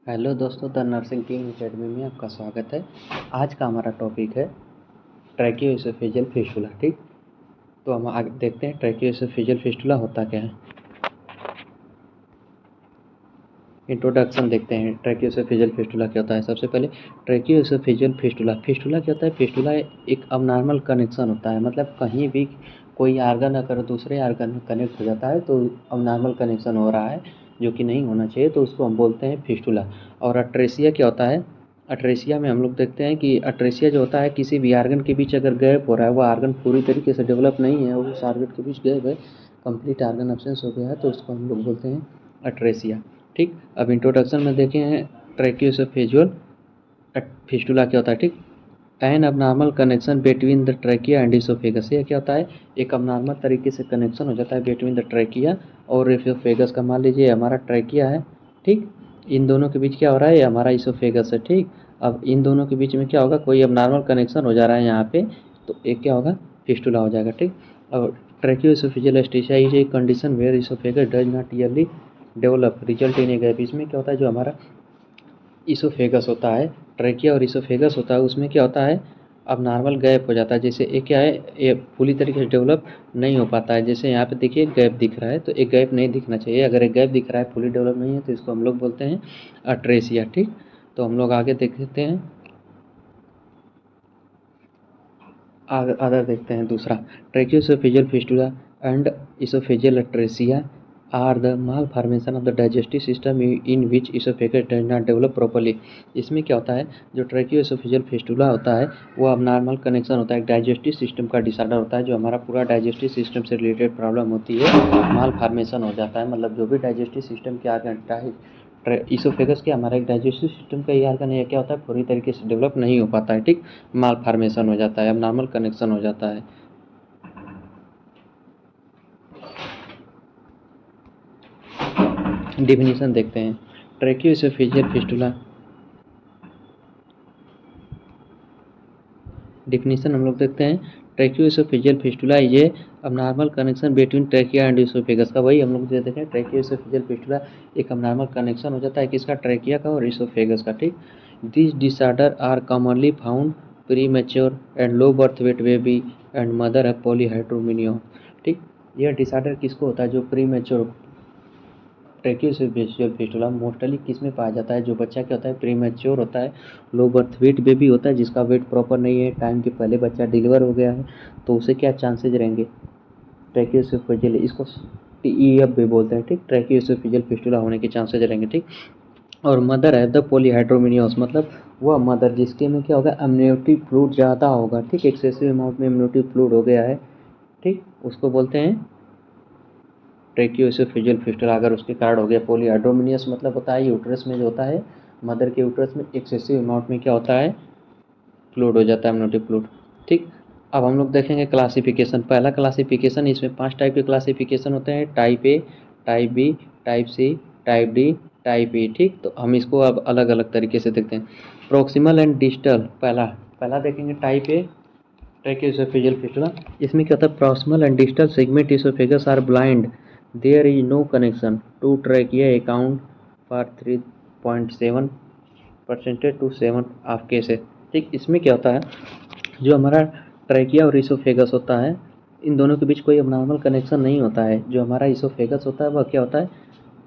Hello दोस्तों, the nursing king academy में आपका स्वागत है। आज का हमारा टॉपिक है ट्रैकियोएसोफेजियल फिस्टुला। ठीक, तो हम आगे देखते हैं ट्रैकियोएसोफेजियल फिस्टुला होता क्या है। इंट्रोडक्शन देखते हैं, ट्रैकियोएसोफेजियल फिस्टुला क्या होता है। सबसे पहले ट्रैकियोएसोफेजियल फिस्टुला फिस्टुला क्या होता है। फिस्टुला एक अबनॉर्मल कनेक्शन होता है, मतलब कहीं भी कोई आर्गन अगर दूसरे आर्गन में कनेक्ट हो जाता है तो अबनॉर्मल कनेक्शन हो रहा है, जो कि नहीं होना चाहिए, तो उसको हम बोलते हैं फिस्टुला। और अट्रेसिया क्या होता है। अट्रेसिया में हम लोग देखते हैं कि अट्रेसिया जो होता है, किसी भी आर्गन के बीच अगर गैप हो रहा है, वो आर्गन पूरी तरीके से डेवलप नहीं है, उस आर्गन के बीच गैप है, कंप्लीट आर्गन एब्सेंस हो गया है, तो उसको हम लोग बोलते हैं अट्रेसिया। ठीक, अब इंट्रोडक्शन में देखे हैं ट्रैकियोएसोफेजियल फिस्टुला क्या होता है। ठीक, an abnormal connection between the trachea and oesophagus. ये क्या होता है, एक अबनॉर्मल तरीके से कनेक्शन हो जाता है बिटवीन द ट्रैकिया और इसोफेगस का। मान लीजिए हमारा ट्रैकिया है, ठीक, इन दोनों के बीच क्या हो रहा है, ये हमारा इसोफेगस है। ठीक, अब इन दोनों के बीच में क्या होगा, कोई अबनॉर्मल कनेक्शन हो जा रहा है यहाँ पे, तो एक क्या होगा, फिस्टुला हो जाएगा। ठीक, और ट्रैकियोएसोफेजियल एस्टेसिया is a condition where oesophagus does not early develop result in a gap. इसमें क्या होता है, जो हमारा इसोफेगस होता है, ट्रैकिया और इसोफेगस होता है, उसमें क्या होता है, अब नॉर्मल गैप हो जाता है। जैसे एक क्या है, ये पूरी तरीके से डेवलप नहीं हो पाता है। जैसे यहाँ पे देखिए गैप दिख रहा है, तो एक गैप नहीं दिखना चाहिए। अगर एक गैप दिख रहा है, फुली डेवलप नहीं है, तो इसको हम लोग बोलते हैं अट्रेसिया। ठीक, तो हम लोग आगे देखते हैं, अदर देखते हैं। दूसरा, tracheoesophageal fistula and oesophageal atresia are the malformation of the digestive system in which oesophagus does not develop properly. इसमें क्या होता है, जो ट्रैकियोएसोफेजियल फिस्टुला होता है, वो अबनॉर्मल कनेक्शन होता है, डाइजेस्टिव सिस्टम का डिसऑर्डर होता है। जो हमारा पूरा डाइजेस्टिव सिस्टम से रिलेटेड प्रॉब्लम होती है, माल फार्मेशन हो जाता है, मतलब जो भी डाइजेस्टिव सिस्टम के आर्गन इसोफेगस के हमारा एक डाइजेस्टिव सिस्टम का ये आर्गन है, क्या होता है, पूरी तरीके से डेवलप नहीं हो पाता है। ठीक, माल फार्मेशन हो जाता है, अब नॉर्मल कनेक्शन हो जाता है। डिफिनीशन देखते हैं, ट्रैकियोएसोफेजियल फिस्टुला। डिफिनीशन हम लोग देखते हैं, ट्रैकियोएसोफेजियल फिस्टुला ये abnormal connection between trachea and oesophagus का। वही हम लोग देते हैं, ट्रैकियोएसोफेजियल फिस्टुला एक अबनॉर्मल कनेक्शन हो जाता है, किसका, ट्रैकिया का और इसोफेगस का। ठीक, this disorder are commonly found premature and low birth weight baby and mother है पॉलीहाइड्रोमिनियम। ठीक, यह डिसऑर्डर किसको होता है, जो premature tracheoesophageal fistula mostly किस में पाया जाता है, जो बच्चा क्या होता है, प्रीमेच्योर होता है, लो बर्थ वेट बेबी होता है, जिसका वेट प्रॉपर नहीं है, टाइम के पहले बच्चा डिलीवर हो गया है, तो उसे क्या चांसेज रहेंगे, ट्रैकियोएसोफेजियल, इसको TEF भी बोलते हैं। ठीक, ट्रैकियोएसोफेजियल फिस्टुला होने के चांसेज रहेंगे। ठीक, और मदर है द पॉलीहाइड्रोमिनियस, मतलब वह मदर जिसके में क्या होगा, अम्नियोटिक फ्लूइड ज़्यादा होगा। ठीक, एक्सेसिव अमाउंट में अम्नियोटिक फ्लूइड हो गया है, ठीक, उसको बोलते हैं ट्रैकियोएसोफेजियल फिस्टुला। अगर उसके कारण हो गया, पॉलीहाइड्रोमिनियस मतलब होता है यूट्रस में जो होता है, मदर के यूट्रस में एक्सेसिव अमाउंट में क्या होता है, फ्लूइड हो जाता है, अम्नियोटिक फ्लूइड। ठीक, अब हम लोग देखेंगे क्लासिफिकेशन। पहला क्लासिफिकेशन, इसमें 5 टाइप के क्लासिफिकेशन होते हैं, type A, type B, type C, type D, type E. ठीक, तो हम इसको अब अलग अलग तरीके से देखते हैं। प्रोक्सिमल एंड डिस्टल, पहला पहला देखेंगे टाइप ए ट्रैकियोएसोफेजियल फिस्टुला। इसमें क्या होता है, proximal and distal segment oesophagus are blind, there is no connection to trachea account for 3.7% to 7 of cases. ठीक, इसमें क्या होता है, जो हमारा ट्रैकिया और इसोफेगस होता है, इन दोनों के बीच कोई अबनॉर्मल कनेक्शन नहीं होता है। जो हमारा इसोफेगस होता है वह क्या होता है,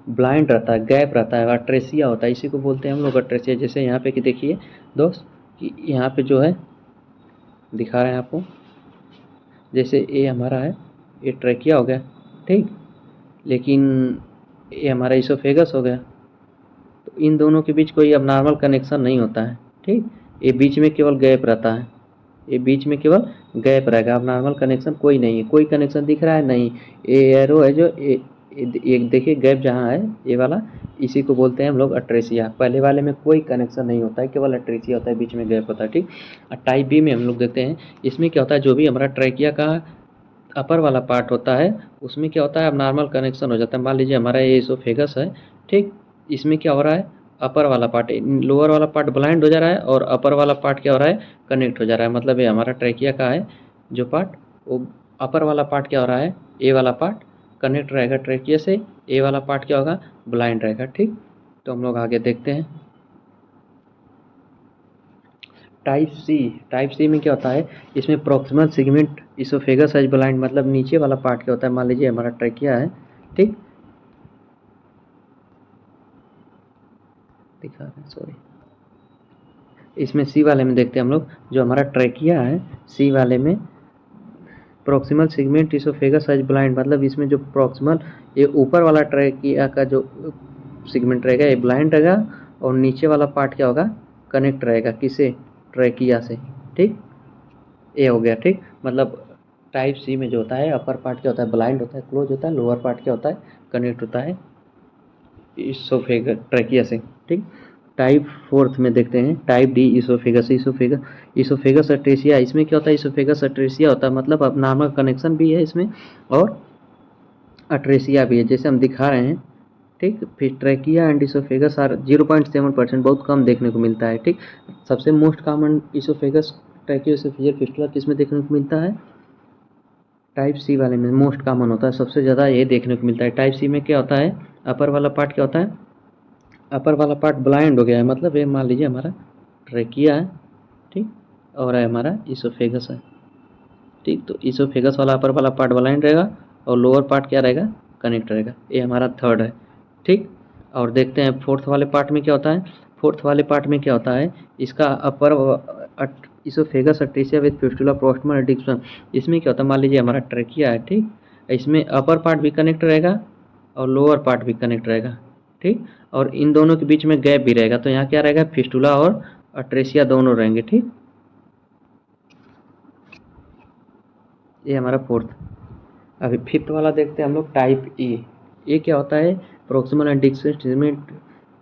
ब्लाइंड रहता है, गैप रहता है, अट्रेसिया होता है, इसी को बोलते हैं हम लोग अट्रेसिया। जैसे यहाँ पे कि देखिए दोस्त, कि यहाँ पे जो है दिखा रहे हैं आपको, जैसे ये हमारा है, ये ट्रैकिया हो गया, ठीक, लेकिन ये हमारा इसोफेगस हो गया, तो इन दोनों के बीच कोई अबनॉर्मल कनेक्शन नहीं होता है। ठीक, ये बीच में केवल गैप रहता है, ये बीच में केवल गैप रहेगा, अबनॉर्मल कनेक्शन कोई नहीं है। कोई कनेक्शन दिख रहा है, नहीं, ये एरो है, जो ये देखिए गैप जहाँ है, ये वाला, इसी को बोलते हैं हम लोग अट्रेसिया। पहले वाले में कोई कनेक्शन नहीं होता है, केवल अट्रेसिया होता है, बीच में गैप होता है। ठीक, और टाइप बी में हम लोग देखते हैं, इसमें क्या होता है, जो भी हमारा ट्रैकिया का अपर वाला पार्ट होता है, उसमें क्या होता है, अब नॉर्मल कनेक्शन हो जाता है। मान लीजिए हमारा ये इसोफेगस है, ठीक, इसमें क्या हो रहा है, अपर वाला पार्ट, लोअर वाला पार्ट ब्लाइंड हो जा रहा है, और अपर वाला पार्ट क्या हो रहा है, कनेक्ट हो जा रहा है। मतलब ये हमारा ट्रैकिया का है जो पार्ट, वो अपर वाला पार्ट क्या हो रहा है, ए वाला पार्ट कनेक्ट रहेगा ट्रैकिया से, ए वाला पार्ट क्या होगा, ब्लाइंड रहेगा। ठीक, तो हम लोग आगे देखते हैं, टाइप सी में क्या होता है, इसमें proximal segment oesophagus as blind, मतलब नीचे वाला पार्ट क्या होता है, मान लीजिए हमारा ट्रैकिया है, ठीक, दिखा रहे हैं, सॉरी, इसमें सी वाले में देखते हैं हम लोग, जो हमारा ट्रैकिया है सी वाले में proximal segment oesophagus as blind, मतलब इसमें जो प्रॉक्सिमल ये ऊपर वाला ट्रैकिया का जो सेगमेंट रहेगा ये ब्लाइंड रहेगा, और नीचे वाला पार्ट क्या होगा, कनेक्ट रहेगा किसे, ट्रैकिया से, ठीक, ये हो गया, ठीक, मतलब टाइप सी में जो होता है अपर पार्ट क्या होता है, ब्लाइंड होता है, क्लोज होता है, लोअर पार्ट क्या होता है, कनेक्ट होता है इसोफेगस ट्रैकिया से, ठीक। टाइप फोर्थ में देखते हैं, टाइप डी इसोफेगस इसोफेगस अट्रेसिया, इसमें क्या होता है, इसोफेगस अट्रेसिया होता है, मतलब अब नॉर्मल कनेक्शन भी है इसमें और अट्रेसिया भी है, जैसे हम दिखा रहे हैं, ठीक। फिर ट्रैकिया एंड इसोफेगस आर 0.7%, बहुत कम देखने को मिलता है, ठीक। सबसे मोस्ट कॉमन इसोफेगस ट्रैकियोएसोफेजियल फिस्टुला किस में देखने को मिलता है, टाइप सी वाले में मोस्ट कॉमन होता है, सबसे ज़्यादा ये देखने को मिलता है। टाइप सी में क्या होता है, अपर वाला पार्ट क्या होता है, अपर वाला पार्ट ब्लाइंड हो गया है, मतलब ये मान लीजिए हमारा ट्रैकिया है, ठीक, और है हमारा इसोफेगस है, ठीक। तो इसोफेगस वाला अपर वाला पार्ट ब्लाइंड रहेगा और लोअर पार्ट क्या रहेगा, कनेक्ट रहेगा, ये हमारा थर्ड है, ठीक। और देखते हैं फोर्थ वाले पार्ट में क्या होता है, फोर्थ वाले पार्ट में क्या होता है, इसका upper oesophagus atresia with fistula proximal addiction, इसमें क्या होता है, मान लीजिए हमारा ट्रैकिया है, ठीक, इसमें अपर पार्ट भी कनेक्ट रहेगा और लोअर पार्ट भी कनेक्ट रहेगा, ठीक, और इन दोनों के बीच में गैप भी रहेगा, तो यहाँ क्या रहेगा, फिस्टुला और अट्रेसिया दोनों रहेंगे, ठीक। ये हमारा फोर्थ। अभी फिफ्थ वाला देखते हैं हम लोग, टाइप ए। ये क्या होता है, proximal and distal segment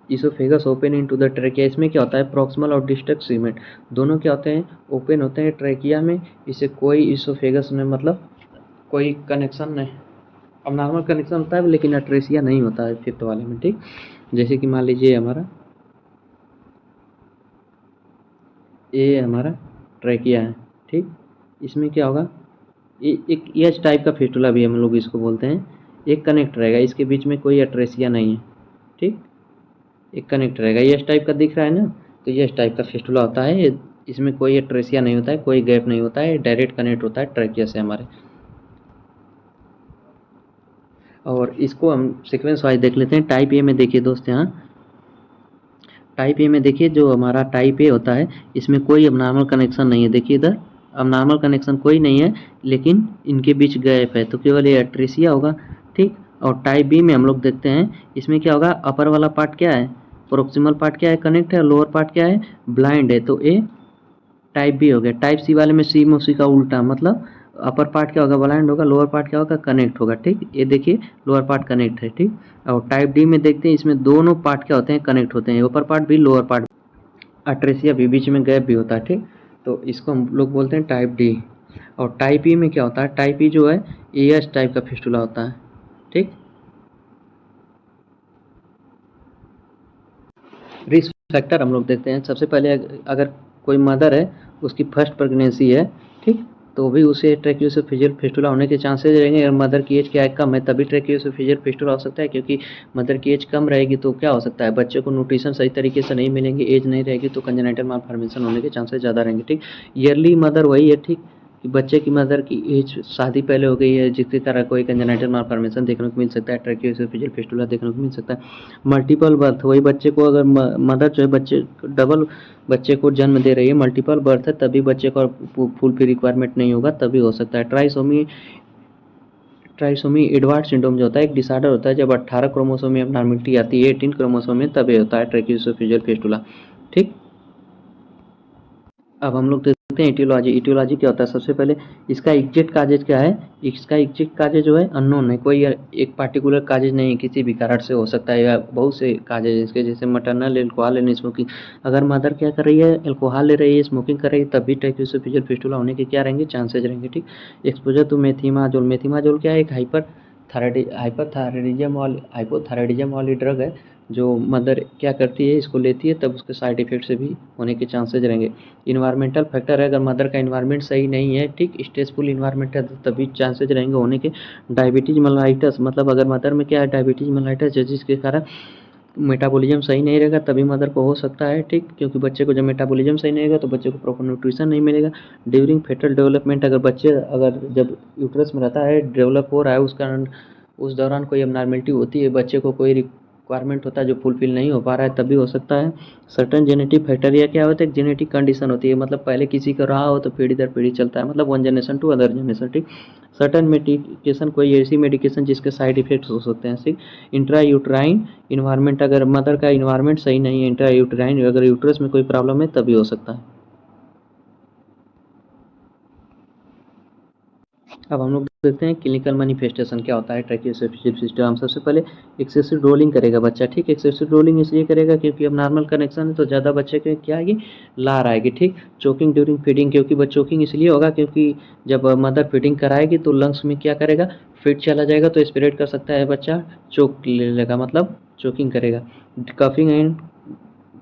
oesophagus open into the trachea, इसमें क्या होता है, प्रोक्सिमल और डिस्टल सेगमेंट दोनों क्या होते हैं, ओपन होते हैं ट्रैकिया में, इसे कोई इसोफेगस में मतलब कोई कनेक्शन नहीं, अब नॉर्मल कनेक्शन होता है लेकिन अट्रेसिया नहीं होता है फिफ्थ वाले में, ठीक। जैसे कि मान लीजिए हमारा ये हमारा ट्रैकिया है, ठीक, इसमें क्या होगा, ये एक एच टाइप का फिस्टुला भी हम लोग इसको बोलते हैं, एक कनेक्ट रहेगा, इसके बीच में कोई अट्रेसिया नहीं है, ठीक, एक कनेक्ट रहेगा, एच टाइप का दिख रहा है ना, तो ये एच टाइप का फिस्टुला होता है, इसमें कोई अट्रेसिया नहीं होता है, कोई गैप नहीं होता है, डायरेक्ट कनेक्ट होता है ट्रैकिया से हमारे। और इसको हम सीक्वेंस वाइज देख लेते हैं। टाइप ए में देखिए दोस्त, यहाँ टाइप ए में देखिए, जो हमारा टाइप ए होता है इसमें कोई अबनॉर्मल कनेक्शन नहीं है, देखिए इधर अबनॉर्मल कनेक्शन कोई नहीं है, लेकिन इनके बीच गैप है, तो केवल ये अट्रेसिया होगा, ठीक। और टाइप बी में हम लोग देखते हैं, इसमें क्या होगा, अपर वाला पार्ट क्या है, प्रोक्सिमल पार्ट क्या है, कनेक्ट है, लोअर पार्ट क्या है, ब्लाइंड है, तो ए टाइप बी हो गया। टाइप सी वाले में सी में उसी का उल्टा, मतलब अपर पार्ट क्या होगा, ब्लाइंड होगा, लोअर पार्ट क्या होगा, कनेक्ट होगा, ठीक। ये देखिए लोअर पार्ट कनेक्ट है, ठीक। और टाइप डी में देखते हैं, इसमें दोनों पार्ट क्या होते हैं, कनेक्ट होते हैं, अपर पार्ट भी लोअर पार्ट, अट्रेसिया भी, बीच में गैप भी होता है, ठीक। तो इसको हम लोग बोलते हैं टाइप डी। और टाइप ई में क्या होता है, टाइप ई जो है एएस टाइप का फिस्टुला होता है, ठीक। रिस्क फैक्टर हम लोग देखते हैं, सबसे पहले अगर कोई मदर है, उसकी फर्स्ट प्रेगनेंसी है, ठीक, तो भी उसे ट्रैकियोएसोफेजियल फिस्टुला होने के चांसेस रहेंगे। अगर मदर की एज क्या है, कम है, तभी ट्रैकियोएसोफेजियल फिस्टुला हो सकता है, क्योंकि मदर की एज कम रहेगी तो क्या हो सकता है, बच्चे को न्यूट्रिशन सही तरीके से नहीं मिलेंगे, एज नहीं रहेगी तो कंजेनिटल मालफॉर्मेशन होने के चांसेस ज़्यादा रहेंगे, ठीक। ईयरली मदर वही है, ठीक, कि बच्चे की मदर की एज शादी पहले हो गई है, जिसके कारण कोई कंजेनिटल मालफॉर्मेशन देखने को मिल सकता है, ट्रैकियोएसोफेजियल फिस्टुला देखने को मिल सकता है। मल्टीपल बर्थ, वही बच्चे को अगर मदर जो है बच्चे डबल बच्चे को जन्म दे रही है, मल्टीपल बर्थ है, तभी बच्चे को फुल फ्री रिक्वायरमेंट नहीं होगा, तभी हो सकता है। ट्राइसोमी एडवार्ड सिंड्रोम जो होता है एक डिसऑर्डर होता है, जब 18 क्रोमोसोम में एबनॉर्मलिटी आती है 18 क्रोमोसोम में, तभी होता है ट्रैकियोएसोफेजियल फिस्टुला, ठीक। अब हम लोग देखते हैं इटियोलॉजी। इटियोलॉजी क्या होता है, सबसे पहले इसका एग्जैक्ट काजेज क्या है, इसका एग्जैक्ट काजेज जो है अननोन है, कोई एक पार्टिकुलर काजेज नहीं है, किसी भी कारण से हो सकता है, या बहुत से काजेज इसके, जैसे मटरनल एल्कोहल एंड स्मोकिंग। अगर मदर क्या कर रही है, एल्कोहल ले रही है, स्मोकिंग कर रही है, तभी ट्रैकियोएसोफेजियल फिस्टुला होने के क्या रहेंगे, चांसेज रहेंगे, ठीक। एक्सपोजर टू मेथिमाजोल, मेथिमाजोल क्या है, एक हाइपोथायराइडिज्म वाली ड्रग है, जो मदर क्या करती है, इसको लेती है, तब उसके साइड इफेक्ट से भी होने के चांसेज रहेंगे। इन्वायरमेंटल फैक्टर है, अगर मदर का इन्वायरमेंट सही नहीं है, ठीक, स्ट्रेसफुल इन्वायरमेंट है, तो तभी चांसेज रहेंगे होने के। डायबिटीज मेलाइटस, मतलब अगर मदर में क्या है, डायबिटीज मेलाइटस, जिसके कारण मेटाबॉलिज्म सही नहीं रहेगा तभी मदर को हो सकता है, ठीक, क्योंकि बच्चे को जब मेटाबॉलिज्म सही नहीं रहेगा तो बच्चे को प्रॉपर न्यूट्रिशन नहीं मिलेगा। ड्यूरिंग फेटल डेवलपमेंट, अगर जब यूट्रस में रहता है, डेवलप हो रहा है, उस दौरान कोई एबनॉर्मेलिटी होती है, बच्चे को कोई रिक्वायरमेंट होता है जो फुलफिल नहीं हो पा रहा है, तभी हो सकता है। सर्टन जेनेटिक फैक्टर या क्या होता है, एक जेनेटिक कंडीशन होती है, मतलब पहले किसी का रहा हो तो पीढ़ी दर पीढ़ी चलता है, मतलब one generation to other generation, ठीक। सर्टन मेडिकेशन, कोई ऐसी मेडिकेशन जिसके साइड इफेक्ट्स हो सकते हैं, ठीक। इंट्रा यूट्राइन इन्वायरमेंट, अगर मदर का इन्वायरमेंट सही नहीं है, इंट्रा यूट्राइन, अगर यूट्रस में कोई प्रॉब्लम है तभी हो सकता है। अब हम लोग देखते हैं क्लिनिकल मैनिफेस्टेशन क्या होता है ट्रैकियोएसोफेजियल फिस्टुला। सबसे पहले एक्सेसिव रोलिंग करेगा बच्चा, ठीक। एक्सेसिव रोलिंग इसलिए करेगा क्योंकि अब नॉर्मल कनेक्शन है तो ज़्यादा बच्चे के क्या आएगी, लार आएगी, ठीक। चोकिंग ड्यूरिंग फीडिंग, क्योंकि बच्चों चोकिंग इसलिए होगा क्योंकि जब मदर फीडिंग कराएगी तो लंग्स में क्या करेगा, फिट चला जाएगा तो स्प्रेड कर सकता है बच्चा, चोक ले लेगा, मतलब चोकिंग करेगा। Coughing and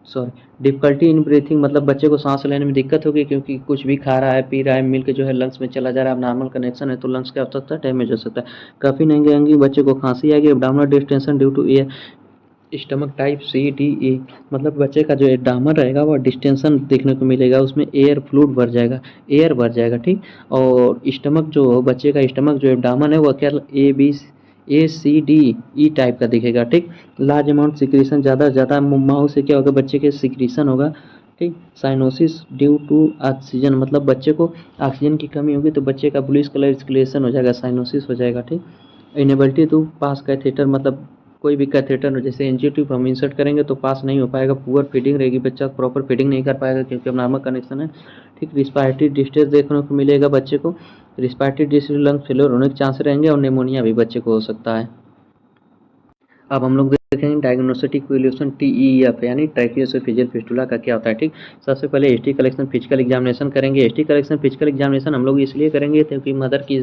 sorry difficulty in breathing, मतलब बच्चे को सांस लेने में दिक्कत होगी क्योंकि कुछ भी खा रहा है, पी रहा है, मिल के जो है लंग्स में चला जा रहा है, अब नॉर्मल कनेक्शन है तो लंग्स क्या हो सकता है, डैमेज हो सकता है। काफ़ी नंगे अंगी बच्चे को खांसी आएगी, abdominal distension due to air, stomach type C D E, मतलब बच्चे का जो एब्डोमेन रहेगा वो डिस्टेंशन देखने को मिलेगा, उसमें एयर फ्लूइड भर जाएगा, एयर भर जाएगा, ठीक। और स्टमक जो बच्चे का स्टमक जो एब्डोमेन है वो क्या ए सी डी ई टाइप का दिखेगा, ठीक। लार्ज अमाउंट सिक्रीशन, ज़्यादा से ज़्यादा माउथ से क्या होगा, बच्चे के सिक्रीशन होगा, ठीक। साइनोसिस ड्यू टू ऑक्सीजन, मतलब बच्चे को ऑक्सीजन की कमी होगी तो बच्चे का ब्लूइश कलर स्क्लेशन हो जाएगा, साइनोसिस हो जाएगा, ठीक। इनेबिलिटी टू पास कैथेटर, मतलब कोई भी कैथेटर जैसे एंजियोट्यूब हम इंसर्ट करेंगे तो पास नहीं हो पाएगा, पुअर फीडिंग रहेगी, बच्चा प्रॉपर फीडिंग नहीं कर पाएगा क्योंकि अब नॉर्मल कनेक्शन है, ठीक। रिस्पायरेटरी डिस्ट्रेस देखने को मिलेगा बच्चे को, रिस्पायरेटरी डिस्ट्रेस, लंग फेलियर होने के चांस रहेंगे और निमोनिया भी बच्चे को हो सकता है। अब हम लोग देखेंगे डायग्नोस्टिक इवैल्यूएशन टीईएफ यानी ट्रैकियोएसोफेजियल फिस्टुला का क्या होता है, ठीक। सबसे पहले एसटी कलेक्शन फिजिकल एग्जामिनेशन करेंगे। एसटी कलेक्शन फिजिकल एग्जामिनेशन हम लोग इसलिए करेंगे क्योंकि मदर की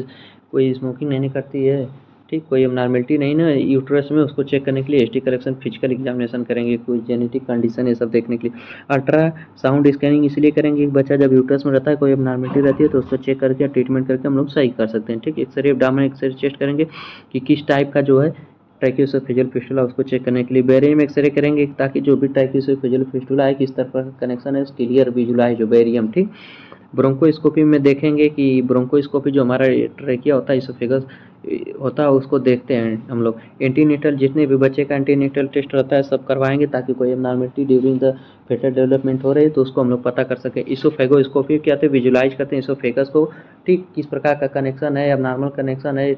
कोई स्मोकिंग नहीं करती है, ठीक, कोई एबनॉर्मेलिटी नहीं ना यूट्रस में, उसको चेक करने के लिए एसटी कलेक्शन फिजिकल एग्जामिनेशन करेंगे, कोई जेनेटिक कंडीशन ये सब देखने के लिए। अल्ट्रा साउंड स्कैनिंग इसलिए करेंगे कि बच्चा जब यूट्रस में रहता है कोई एबनॉर्मेलिटी रहती है तो उसको चेक करके ट्रीटमेंट करके हम लोग सही कर सकते हैं, ठीक। एक्सरे एब्डोमेन एक्सरे चेस्ट करेंगे कि किस टाइप का जो है ट्रैकियोएसोफेजियल फिस्टुला, उसको चेक करने के लिए बेरियम एक्सरे करेंगे ताकि जो भी ट्रैकियोएसोफेजियल फिस्टुला है किस तरह का कनेक्शन है क्लियर विजुलाइज हो बेरियम, ठीक। ब्रोंकोस्कोपी में देखेंगे कि ब्रोंकोस्कोपी जो हमारा ट्रैकिया होता है इसोफेगस होता है उसको देखते हैं हम लोग। एंटीनेटल जितने भी बच्चे का एंटीनेटल टेस्ट रहता है सब करवाएंगे ताकि कोई abnormality during the foetal development हो रही है तो उसको हम लोग पता कर सकें। इसोफेगोस्कोपी क्या होता है, विजुलाइज करते हैं इसोफेगस को, ठीक, किस प्रकार का कनेक्शन है, अब नॉर्मल कनेक्शन है,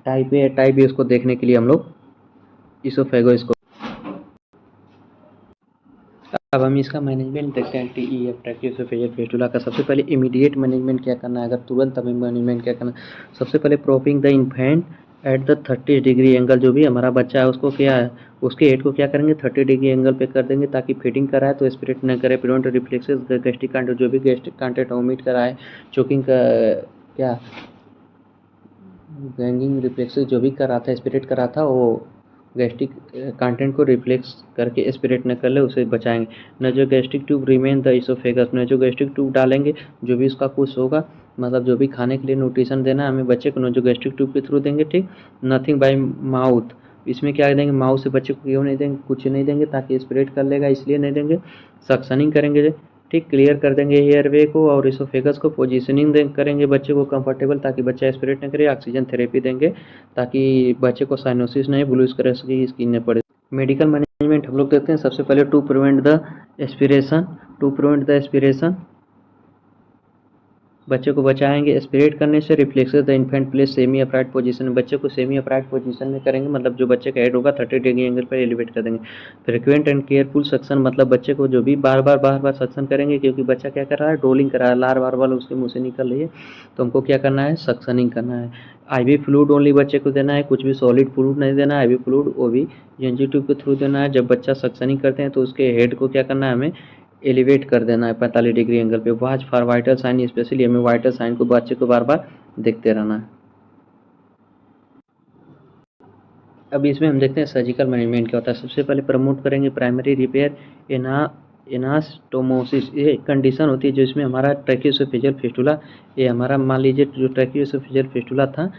टाइप ए टाइप बी, उसको देखने के लिए हम लोग इसोफेगोस्कोपी। अब हम इसका मैनेजमेंट देखते हैं टीईएफ ट्रैकियोएसोफेजियल फिस्टुला का। सबसे पहले इमीडिएट मैनेजमेंट क्या करना है, अगर तुरंत हमें मैनेजमेंट क्या करना है, सबसे पहले propping the infant at the 30 degree angle, जो भी हमारा बच्चा है उसको क्या है, उसके हेड को क्या करेंगे 30 डिग्री एंगल पे कर देंगे ताकि फीडिंग कराए तो स्पिरिट न करे, प्रिवेंट रिफ्लेक्सेस गैस्ट्रिक कंटेंट, जो भी गैस्ट्रिक कंटेंट वोमिट कराए, चोकिंग का क्या गैंगिंग रिफ्लेक्सेस जो भी कर रहा था स्पिरिट कर रहा था वो गैस्ट्रिक कंटेंट को रिफ्लेक्स करके स्पिरिट न कर ले, उसे बचाएंगे। न जो gastric tube remain the oesophagus, न जो गैस्ट्रिक ट्यूब डालेंगे जो भी उसका कुछ होगा, मतलब जो भी खाने के लिए न्यूट्रिशन देना है हमें बच्चे को, न जो गैस्ट्रिक ट्यूब के थ्रू देंगे, ठीक। नथिंग बाय माउथ, इसमें क्या देंगे, माउथ से बच्चे को क्यों नहीं देंगे, कुछ नहीं देंगे ताकि स्प्रेड कर लेगा इसलिए नहीं देंगे। सक्शनिंग करेंगे, ठीक, क्लियर कर देंगे एयरवे को और इसोफेगस को, पोजीशनिंग करेंगे बच्चे को कंफर्टेबल ताकि बच्चा एस्पिरेट न करे, ऑक्सीजन थेरेपी देंगे ताकि बच्चे को साइनोसिस नहीं, ब्लूइश कलर की स्किन न पड़े। मेडिकल मैनेजमेंट हम लोग देखते हैं सबसे पहले टू प्रिवेंट द एस्पिरेशन, बच्चे को बचाएंगे एस्पिरेट करने से। Reflexes the infant place semi upright position, बच्चे को सेमी अपराइट पोजीशन में करेंगे, मतलब जो बच्चे का हेड होगा 30 डिग्री एंगल पर एलिवेट कर देंगे। फ्रिक्वेंट एंड केयरफुल सक्शन, मतलब बच्चे को जो भी बार बार सक्शन करेंगे क्योंकि बच्चा क्या कर रहा है, रोलिंग कर रहा है, लार बार बार उसके मुंह से निकल रही है तो हमको क्या करना है, सक्शनिंग करना है। आईवी फ्लूइड ओनली बच्चे को देना है, कुछ भी सॉलिड फ्लूइड नहीं देना है, आईवी फ्लूइड वो भी एनजी ट्यूब के थ्रू देना है। जब बच्चा सक्शनिंग करते हैं तो उसके हेड को क्या करना है, हमें एलिवेट कर देना है 45 डिग्री एंगल पे। Watch for vital sign, specially हमें वाइटल साइन को बच्चे को बार बार देखते रहना है। अब इसमें हम देखते हैं सर्जिकल मैनेजमेंट क्या होता है। सबसे पहले प्रमोट करेंगे प्राइमरी रिपेयर एनास्टोमोसिस, ये कंडीशन होती है जिसमें हमारा ट्रैकियोएसोफेजियल फिस्टुला, ये हमारा मान लीजिए जो ट्रैकियोएसोफेजियल फिस्टुला था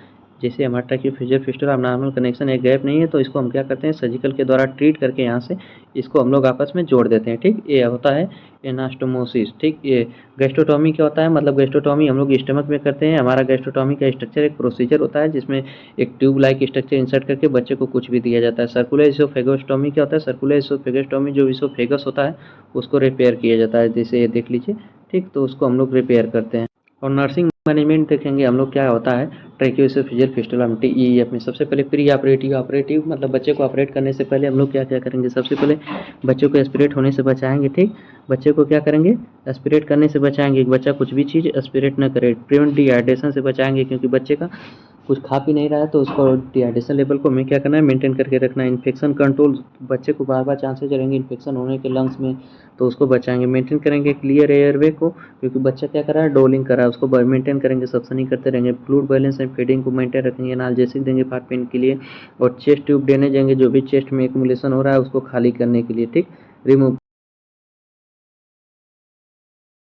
जैसे हमारा ट्रैकियोफेजियल फिस्टुला नॉर्मल कनेक्शन है, गैप नहीं है, तो इसको हम क्या करते हैं सर्जिकल के द्वारा ट्रीट करके यहाँ से इसको हम लोग आपस में जोड़ देते हैं। ठीक, ये होता है एनास्टोमोसिस। ठीक, ये गैस्ट्रोटॉमी क्या होता है, मतलब गैस्ट्रोटॉमी हम लोग स्टमक में करते हैं। हमारा गैस्ट्रोटॉमी का स्ट्रक्चर एक प्रोसीजर होता है जिसमें एक ट्यूब लाइक स्ट्रक्चर इंसर्ट करके बच्चे को कुछ भी दिया जाता है। सर्कुलर इसोफेगोस्टोमी क्या होता है, सर्कुलर इसोफेगोस्टोमी जो इसोफेगस होता है उसको रिपेयर किया जाता है, जैसे ये देख लीजिए। ठीक, तो उसको हम लोग रिपेयर करते हैं। और नर्सिंग मैनेजमेंट देखेंगे हम लोग क्या होता है ट्रैकियोएसोफेजियल फिस्टुला में TEF में। सबसे पहले प्री ऑपरेटिव मतलब बच्चे को ऑपरेट करने से पहले हम लोग क्या क्या करेंगे, सबसे पहले बच्चे को एस्पिरेट होने से बचाएंगे। ठीक, बच्चे को क्या करेंगे, एस्पिरेट करने से बचाएंगे, बच्चा कुछ भी चीज़ एस्पिरेट न करे। प्रिवेंट डिहाइड्रेशन से बचाएंगे, क्योंकि बच्चे का कुछ खा पी नहीं रहा है तो उसको डिहाइड्रेशन लेवल को हमें क्या करना है, मेंटेन करके रखना है। इन्फेक्शन कंट्रोल, बच्चे को बार बार चांसेस रहेंगे इन्फेक्शन होने के लंग्स में, तो उसको बचाएंगे। मेंटेन करेंगे क्लियर एयरवे को, क्योंकि बच्चा क्या कर रहा है, डोलिंग कर रहा है, उसको मेंटेन करेंगे, सक्शनिंग करते रहेंगे। फ्लूइड बैलेंस एंड फीडिंग को मेंटेन रखेंगे, एनाल्जेसिक देंगे पार्ट पेन के लिए, और चेस्ट ट्यूब देने जाएंगे, जो भी चेस्ट में एक्युमुलेशन हो रहा है उसको खाली करने के लिए। ठीक, रिमूव